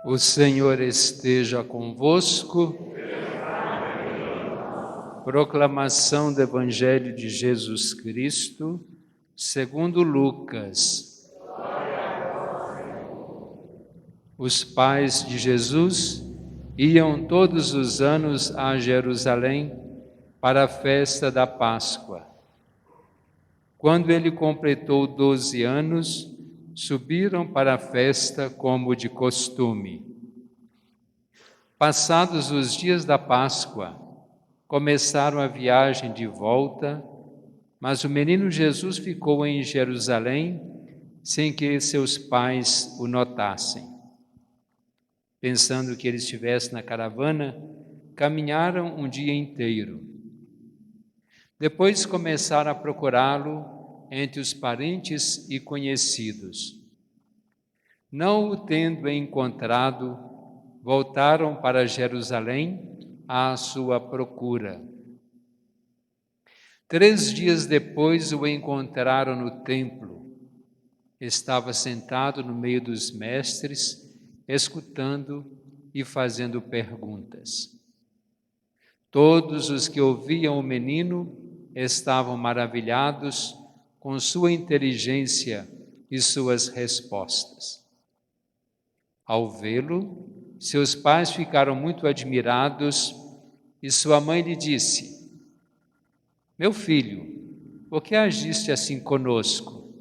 O Senhor esteja convosco. Proclamação do Evangelho de Jesus Cristo, segundo Lucas. Os pais de Jesus iam todos os anos a Jerusalém para a festa da Páscoa. Quando ele completou 12 anos, subiram para a festa como de costume. Passados os dias da Páscoa, começaram a viagem de volta, mas o menino Jesus ficou em Jerusalém sem que seus pais o notassem. Pensando que ele estivesse na caravana, caminharam um dia inteiro. Depois começaram a procurá-lo entre os parentes e conhecidos. Não o tendo encontrado, voltaram para Jerusalém à sua procura. 3 dias depois o encontraram no templo. Estava sentado no meio dos mestres, escutando e fazendo perguntas. Todos os que ouviam o menino estavam maravilhados com sua inteligência e suas respostas. Ao vê-lo, seus pais ficaram muito admirados e sua mãe lhe disse: Meu filho, por que agiste assim conosco?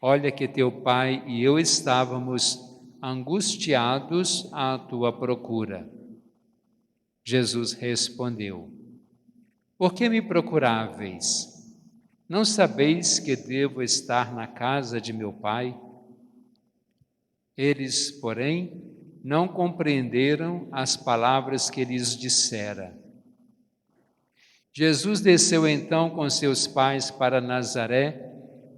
Olha que teu pai e eu estávamos angustiados à tua procura. Jesus respondeu: Por que me procuráveis? Não sabeis que devo estar na casa de meu pai? Eles, porém, não compreenderam as palavras que lhes dissera. Jesus desceu então com seus pais para Nazaré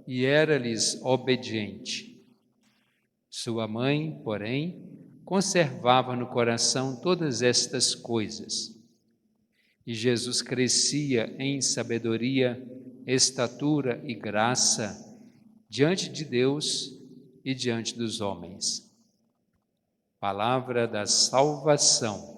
e era-lhes obediente. Sua mãe, porém, conservava no coração todas estas coisas. E Jesus crescia em sabedoria, estatura e graça diante de Deus e diante dos homens. Palavra da salvação.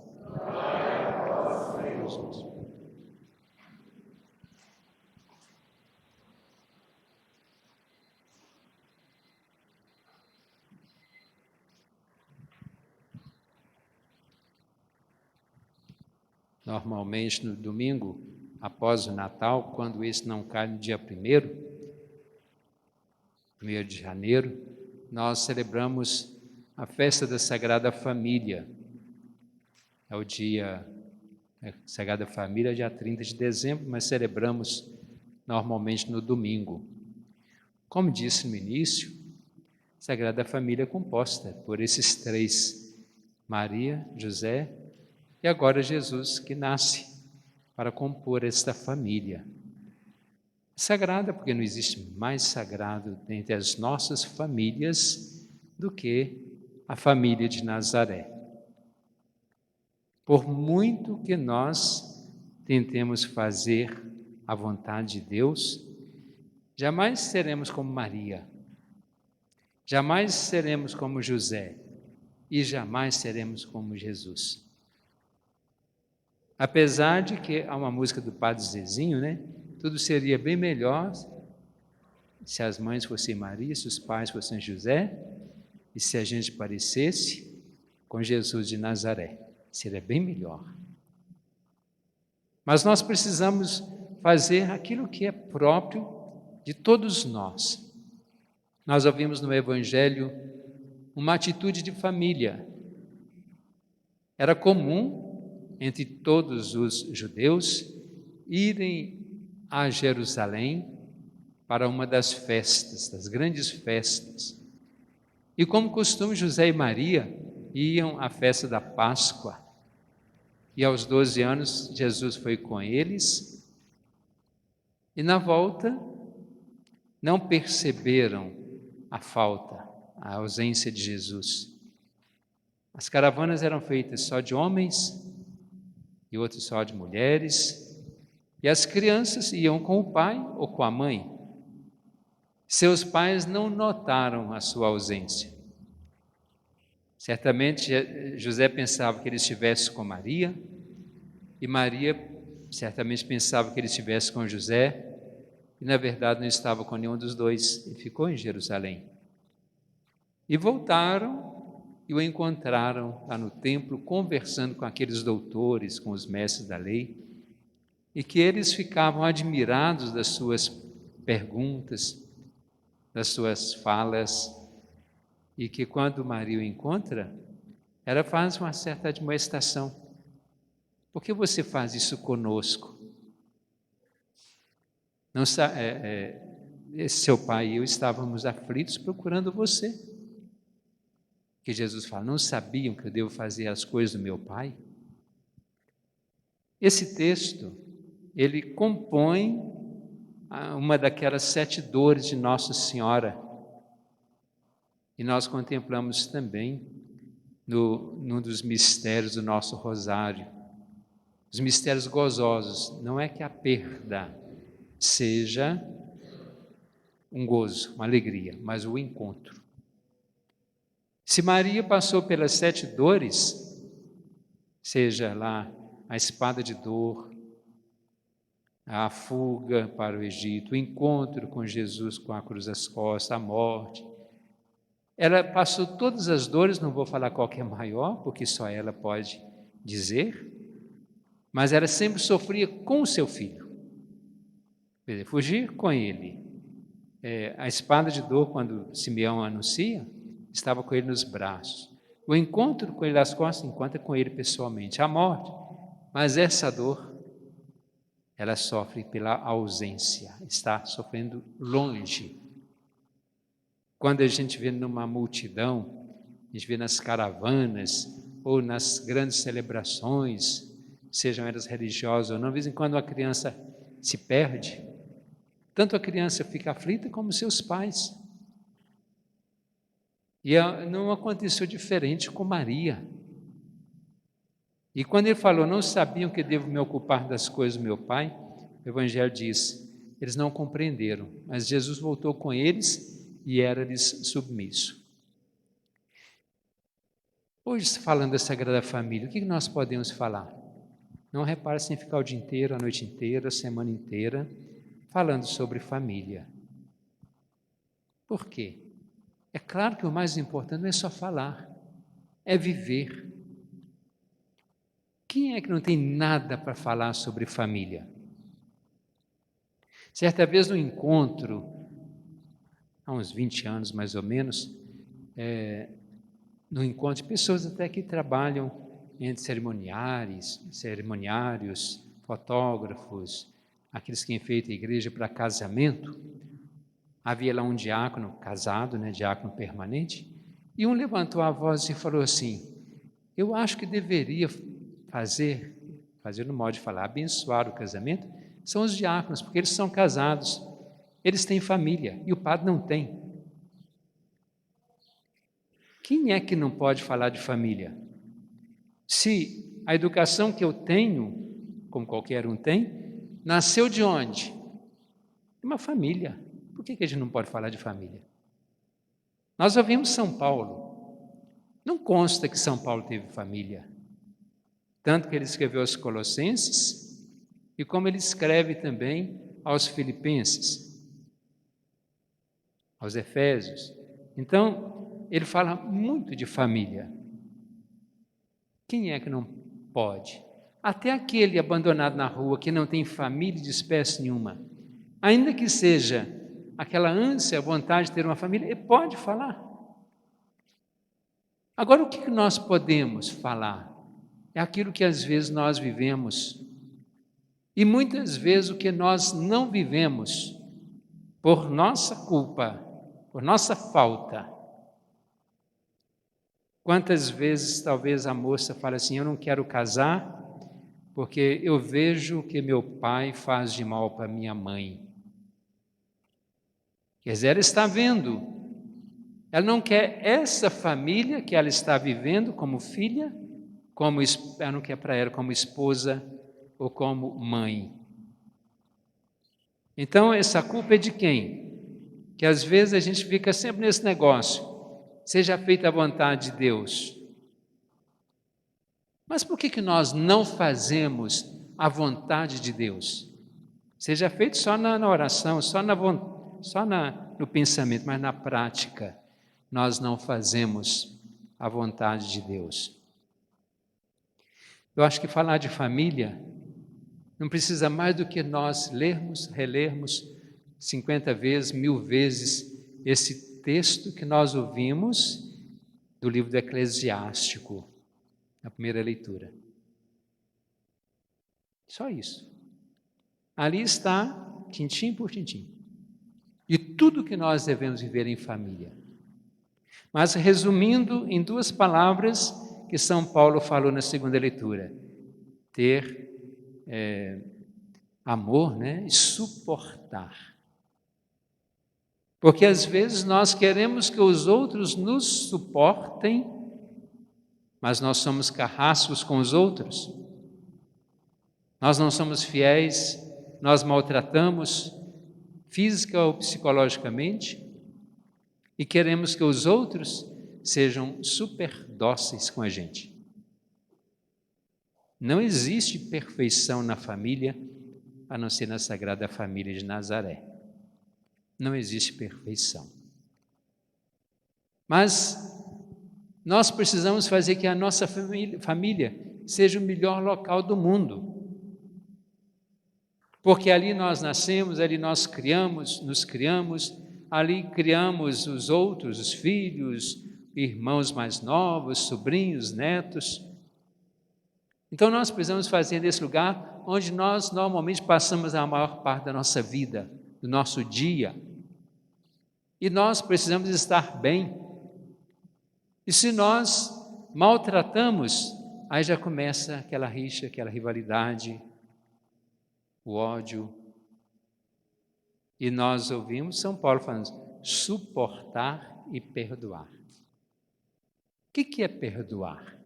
Normalmente no domingo, após o Natal, quando isso não cai no dia 1º de janeiro, nós celebramos a festa da Sagrada Família. É o dia Sagrada Família, dia 30 de dezembro, mas celebramos normalmente no domingo. Como disse no início, Sagrada Família é composta por esses 3, Maria, José e agora Jesus, que nasce para compor esta família. Sagrada porque não existe mais sagrado entre as nossas famílias do que a família de Nazaré. Por muito que nós tentemos fazer a vontade de Deus, jamais seremos como Maria, jamais seremos como José e jamais seremos como Jesus. Apesar de que há uma música do Padre Zezinho, né? Tudo seria bem melhor se as mães fossem Maria, se os pais fossem José e se a gente parecesse com Jesus de Nazaré. Seria bem melhor. Mas nós precisamos fazer aquilo que é próprio de todos nós. Nós ouvimos no Evangelho uma atitude de família. Era comum entre todos os judeus irem a Jerusalém para uma das festas, das grandes festas. E como costume, José e Maria iam à festa da Páscoa. E aos 12 anos, Jesus foi com eles. E na volta, não perceberam a falta, a ausência de Jesus. As caravanas eram feitas só de homens e outras só de mulheres. E as crianças iam com o pai ou com a mãe. Seus pais não notaram a sua ausência. Certamente José pensava que ele estivesse com Maria, e Maria certamente pensava que ele estivesse com José, e na verdade não estava com nenhum dos dois, e ficou em Jerusalém. E voltaram e o encontraram lá no templo, conversando com aqueles doutores, com os mestres da lei, e que eles ficavam admirados das suas perguntas, das suas falas, e que quando Maria o encontra, ela faz uma certa admoestação. Por que você faz isso conosco? Não, seu pai e eu estávamos aflitos procurando você. Que Jesus fala, não sabiam que eu devo fazer as coisas do meu pai? Esse texto, ele compõe uma daquelas 7 dores de Nossa Senhora. E nós contemplamos também num dos mistérios do nosso rosário. Os mistérios gozosos. Não é que a perda seja um gozo, uma alegria, mas o encontro. Se Maria passou pelas 7 dores, seja lá a espada de dor, a fuga para o Egito, o encontro com Jesus com a cruz às costas, a morte. Ela passou todas as dores, não vou falar qual que é maior, porque só ela pode dizer, mas ela sempre sofria com o seu filho. Quer dizer, fugir com ele. A espada de dor, quando Simeão anuncia, estava com ele nos braços. O encontro com ele às costas, encontra com ele pessoalmente. A morte, mas essa dor, ela sofre pela ausência, está sofrendo longe. Quando a gente vê numa multidão, a gente vê nas caravanas ou nas grandes celebrações, sejam elas religiosas ou não, de vez em quando uma criança se perde, tanto a criança fica aflita como seus pais. E não aconteceu diferente com Maria. E quando ele falou, não sabiam que devo me ocupar das coisas do meu pai, o Evangelho diz, eles não compreenderam, mas Jesus voltou com eles e era-lhes submisso. Hoje, falando da Sagrada Família, o que nós podemos falar? Não repare sem ficar o dia inteiro, a noite inteira, a semana inteira, falando sobre família. Por quê? É claro que o mais importante não é só falar, é viver. Quem é que não tem nada para falar sobre família? Certa vez no encontro, há uns 20 anos mais ou menos, no encontro de pessoas até que trabalham entre cerimoniários, fotógrafos, aqueles que enfeitam a igreja para casamento, havia lá um diácono casado, diácono permanente, e um levantou a voz e falou assim, eu acho que deveria fazer no modo de falar, abençoar o casamento, são os diáconos, porque eles são casados, eles têm família, e o padre não tem. Quem é que não pode falar de família? Se a educação que eu tenho, como qualquer um tem, nasceu de onde? De uma família. Por que a gente não pode falar de família? Nós ouvimos São Paulo. Não consta que São Paulo teve família. Tanto que ele escreveu aos Colossenses e como ele escreve também aos Filipenses, aos Efésios. Então, ele fala muito de família. Quem é que não pode? Até aquele abandonado na rua que não tem família de espécie nenhuma, ainda que seja aquela ânsia, vontade de ter uma família, ele pode falar. Agora, o que nós podemos falar? É aquilo que às vezes nós vivemos. E muitas vezes o que nós não vivemos, por nossa culpa, por nossa falta. Quantas vezes talvez a moça fala assim, eu não quero casar, porque eu vejo que meu pai faz de mal para minha mãe. Quer dizer, ela está vendo. Ela não quer essa família que ela está vivendo como filha, ela não quer para ela como esposa ou como mãe. Então, essa culpa é de quem? Que às vezes a gente fica sempre nesse negócio. seja feita a vontade de Deus. Mas por que nós não fazemos a vontade de Deus? Seja feito só na oração, só no pensamento, mas na prática nós não fazemos a vontade de Deus. Eu acho que falar de família não precisa mais do que nós lermos, relermos 50 vezes, 1000 vezes esse texto que nós ouvimos do livro do Eclesiástico, na primeira leitura. Só isso. Ali está, tintim por tintim. E tudo que nós devemos viver em família. Mas resumindo em 2 palavras que São Paulo falou na segunda leitura: ter amor, né? E suportar. Porque às vezes nós queremos que os outros nos suportem, mas nós somos carrascos com os outros. Nós não somos fiéis, nós maltratamos física ou psicologicamente e queremos que os outros sejam super dóceis com a gente. Não existe perfeição na família, a não ser na Sagrada Família de Nazaré. Não existe perfeição. Mas nós precisamos fazer que a nossa família seja o melhor local do mundo. Porque ali nós nascemos, ali nós nos criamos, ali criamos os outros, os filhos, irmãos mais novos, sobrinhos, netos. Então nós precisamos fazer desse lugar onde nós normalmente passamos a maior parte da nossa vida, do nosso dia. E nós precisamos estar bem. E se nós maltratamos, aí já começa aquela rixa, aquela rivalidade, o ódio. E nós ouvimos São Paulo falando, suportar e perdoar. O que é perdoar?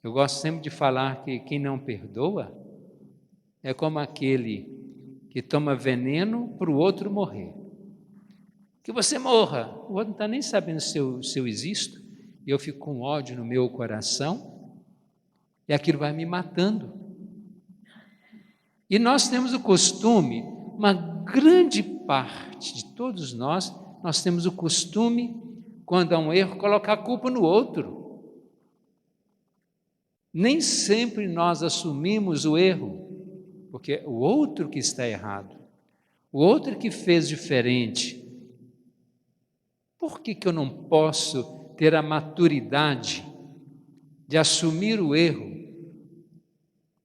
Eu gosto sempre de falar que quem não perdoa é como aquele que toma veneno para o outro morrer. Que você morra, o outro não está nem sabendo se eu existo, e eu fico com ódio no meu coração, e aquilo vai me matando. E nós temos o costume, uma grande parte de todos nós temos o costume, quando há um erro, colocar a culpa no outro. Nem sempre nós assumimos o erro, porque é o outro que está errado, o outro que fez diferente. Por que eu não posso ter a maturidade de assumir o erro,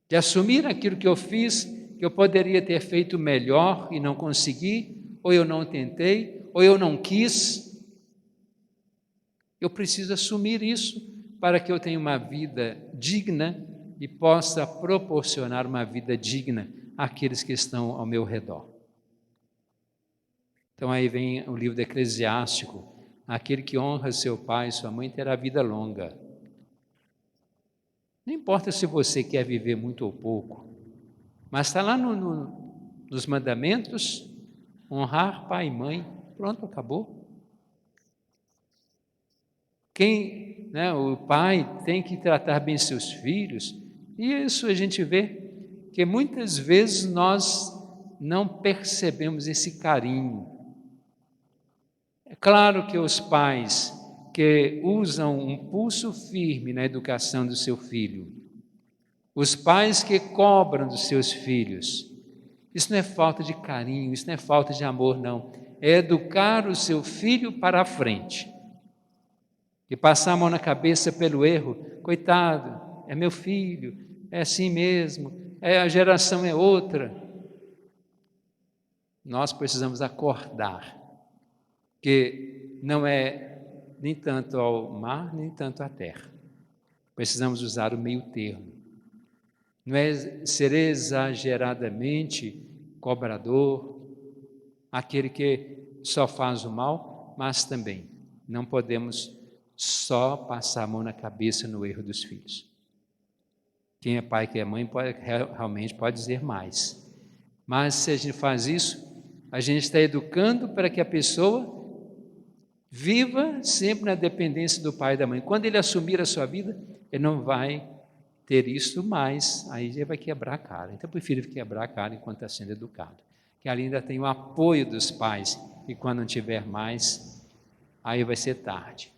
de assumir aquilo que eu fiz, que eu poderia ter feito melhor e não consegui, ou eu não tentei, ou eu não quis? Eu preciso assumir isso para que eu tenha uma vida digna e possa proporcionar uma vida digna àqueles que estão ao meu redor. Então aí vem o livro do Eclesiástico, aquele que honra seu pai e sua mãe terá vida longa. Não importa se você quer viver muito ou pouco, mas está lá nos mandamentos, honrar pai e mãe, pronto, acabou. O pai tem que tratar bem seus filhos, e isso a gente vê que muitas vezes nós não percebemos esse carinho. É claro que os pais que usam um pulso firme na educação do seu filho, os pais que cobram dos seus filhos, isso não é falta de carinho, isso não é falta de amor, não. É educar o seu filho para a frente. E passar a mão na cabeça pelo erro, coitado, é meu filho, é assim mesmo, a geração é outra. Nós precisamos acordar que não é nem tanto ao mar, nem tanto à terra. Precisamos usar o meio termo. Não é ser exageradamente cobrador, aquele que só faz o mal, mas também não podemos só passar a mão na cabeça no erro dos filhos. Quem é pai, quem é mãe, realmente pode dizer mais. Mas se a gente faz isso, a gente está educando para que a pessoa Viva sempre na dependência do pai e da mãe. Quando ele assumir a sua vida, ele não vai ter isso mais, aí ele vai quebrar a cara. Então eu prefiro quebrar a cara enquanto está sendo educado. Que ali ainda tem o apoio dos pais, e quando não tiver mais, aí vai ser tarde.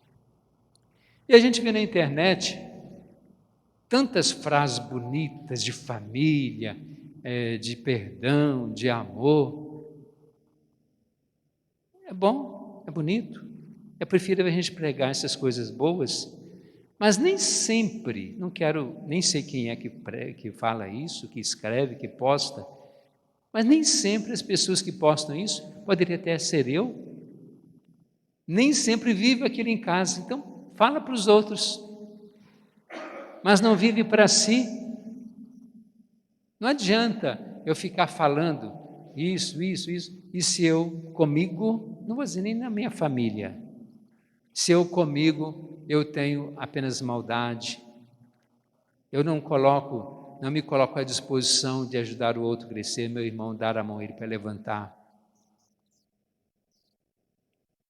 E a gente vê na internet tantas frases bonitas de família, de perdão, de amor. É bom, é bonito. É preferível a gente pregar essas coisas boas, mas nem sempre, nem sei quem é que fala isso, que escreve, que posta, mas nem sempre as pessoas que postam isso, poderia até ser eu, nem sempre vive aquilo em casa. Então, fala para os outros, mas não vive para si. Não adianta eu ficar falando isso, e se eu comigo, não vou dizer nem na minha família, se eu comigo eu tenho apenas maldade, eu não me coloco à disposição de ajudar o outro a crescer, meu irmão dar a mão a ele para levantar.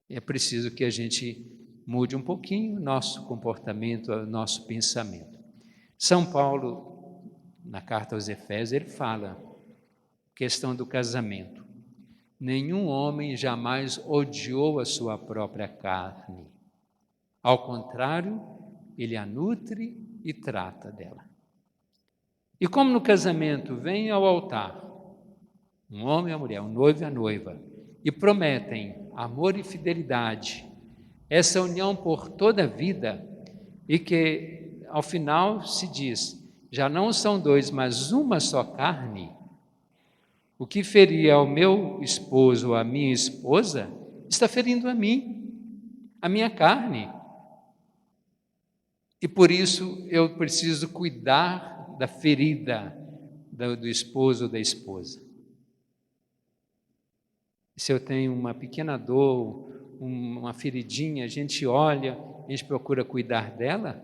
É preciso que a gente mude um pouquinho o nosso comportamento, o nosso pensamento. São Paulo, na carta aos Efésios, ele fala, questão do casamento. Nenhum homem jamais odiou a sua própria carne. Ao contrário, ele a nutre e trata dela. E como no casamento vem ao altar um homem e uma mulher, um noivo e a noiva, e prometem amor e fidelidade, essa união por toda a vida, e que ao final se diz, já não são dois, mas uma só carne, o que ferir ao meu esposo ou à minha esposa, está ferindo a mim, a minha carne. E por isso eu preciso cuidar da ferida do esposo ou da esposa. Se eu tenho uma pequena dor, uma feridinha, a gente olha, a gente procura cuidar dela,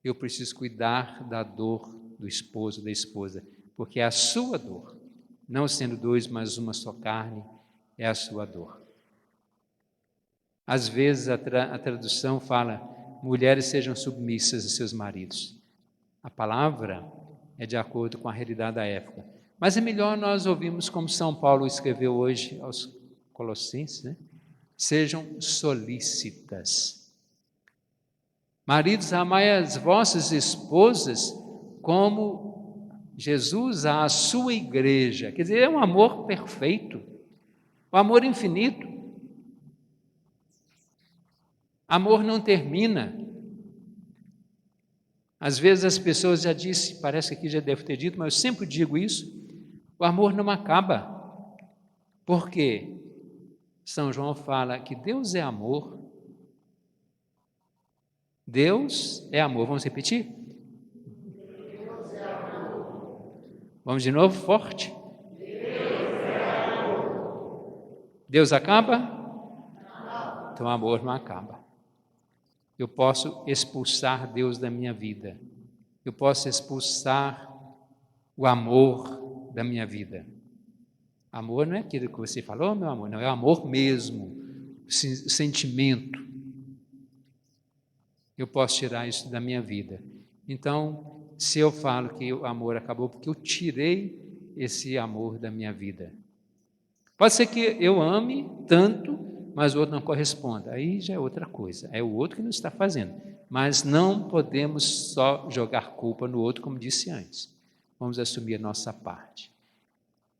eu preciso cuidar da dor do esposo, da esposa, porque é a sua dor, não sendo dois, mas uma só carne, é a sua dor. Às vezes a tradução fala, mulheres sejam submissas a seus maridos. A palavra é de acordo com a realidade da época. Mas é melhor nós ouvirmos como São Paulo escreveu hoje aos Colossenses, né? Sejam solícitas. Maridos, amai as vossas esposas como Jesus a sua igreja. Quer dizer, é um amor perfeito, um amor infinito. Amor não termina. Às vezes as pessoas já dizem, parece que aqui já deve ter dito, mas eu sempre digo isso, o amor não acaba. Por quê? São João fala que Deus é amor. Deus é amor. Vamos repetir? Deus é amor. Vamos de novo, forte. Deus é amor. Deus acaba? Não. Então o amor não acaba. Eu posso expulsar Deus da minha vida. Eu posso expulsar o amor da minha vida. Amor não é aquilo que você falou, meu amor, não, é o amor mesmo, sentimento. Eu posso tirar isso da minha vida. Então, se eu falo que o amor acabou, porque eu tirei esse amor da minha vida. Pode ser que eu ame tanto, mas o outro não corresponda. Aí já é outra coisa, é o outro que não está fazendo. Mas não podemos só jogar culpa no outro, como disse antes. Vamos assumir a nossa parte.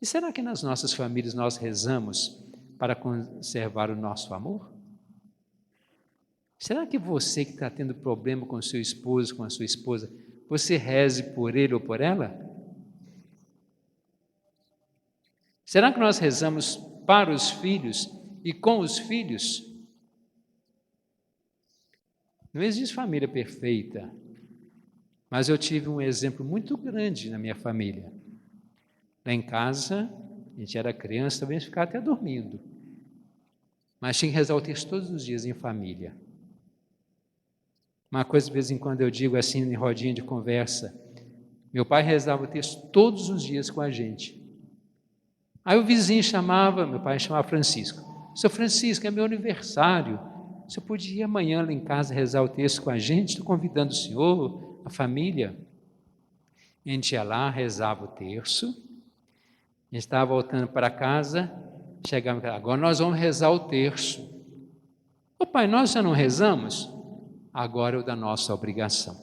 E será que nas nossas famílias nós rezamos para conservar o nosso amor? Será que você que está tendo problema com o seu esposo, com a sua esposa, você reze por ele ou por ela? Será que nós rezamos para os filhos e com os filhos? Não existe família perfeita, mas eu tive um exemplo muito grande na minha família. Lá em casa, a gente era criança, talvez ficava até dormindo, mas tinha que rezar o texto todos os dias em família. Uma coisa de vez em quando eu digo assim em rodinha de conversa, meu pai rezava o texto todos os dias com a gente. Aí o vizinho chamava, meu pai chamava Francisco, São Francisco, é meu aniversário. O senhor podia ir amanhã lá em casa rezar o texto com a gente? Estou convidando o senhor, a família. A gente ia lá, rezava o terço. A gente estava voltando para casa, chegava em casa, agora nós vamos rezar o terço. Ô pai, nós já não rezamos? Agora é o da nossa obrigação.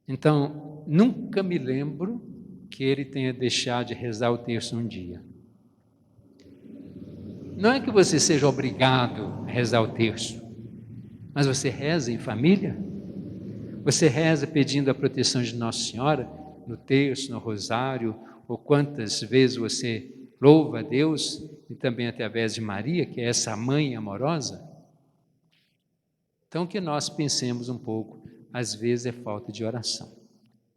Então, nunca me lembro que ele tenha deixado de rezar o terço um dia. Não é que você seja obrigado a rezar o terço, mas você reza em família? Você reza pedindo a proteção de Nossa Senhora no terço, no rosário, ou quantas vezes você louva a Deus e também através de Maria, que é essa mãe amorosa? Então que nós pensemos um pouco, às vezes é falta de oração.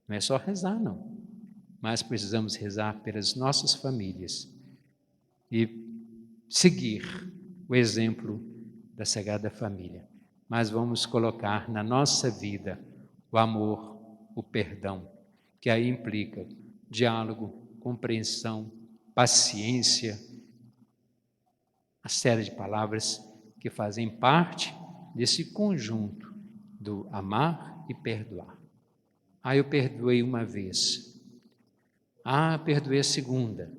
Não é só rezar, não, mas precisamos rezar pelas nossas famílias e seguir o exemplo da Sagrada Família. Mas vamos colocar na nossa vida o amor, o perdão, que aí implica diálogo, compreensão, paciência, a série de palavras que fazem parte desse conjunto do amar e perdoar. Eu perdoei uma vez. Perdoei a segunda.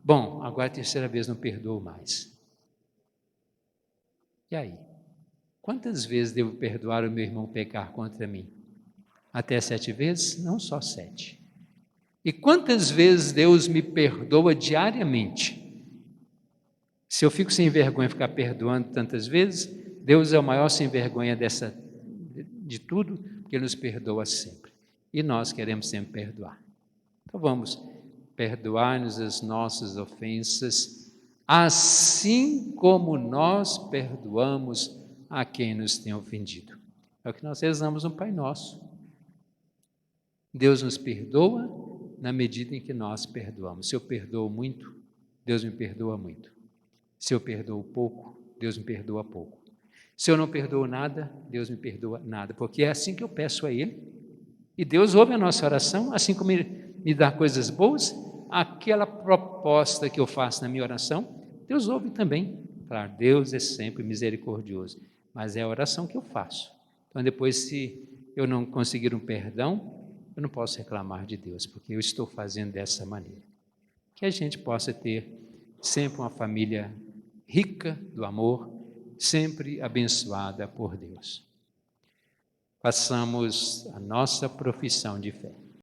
Bom, agora a terceira vez não perdoo mais. E aí? Quantas vezes devo perdoar o meu irmão pecar contra mim? Até 7 vezes? Não só 7. E quantas vezes Deus me perdoa diariamente? Se eu fico sem vergonha de ficar perdoando tantas vezes, Deus é o maior sem vergonha de tudo, porque Ele nos perdoa sempre. E nós queremos sempre perdoar. Então vamos perdoar-nos as nossas ofensas, assim como nós perdoamos a quem nos tem ofendido. É o que nós rezamos no Pai Nosso. Deus nos perdoa na medida em que nós perdoamos. Se eu perdoo muito, Deus me perdoa muito. Se eu perdoo pouco, Deus me perdoa pouco. Se eu não perdoo nada, Deus me perdoa nada, porque é assim que eu peço a Ele. E Deus ouve a nossa oração, assim como Ele me dá coisas boas, aquela proposta que eu faço na minha oração, Deus ouve também. Claro, Deus é sempre misericordioso, mas é a oração que eu faço. Então depois, se eu não conseguir um perdão, eu não posso reclamar de Deus, porque eu estou fazendo dessa maneira. Que a gente possa ter sempre uma família rica do amor, sempre abençoada por Deus. Façamos a nossa profissão de fé.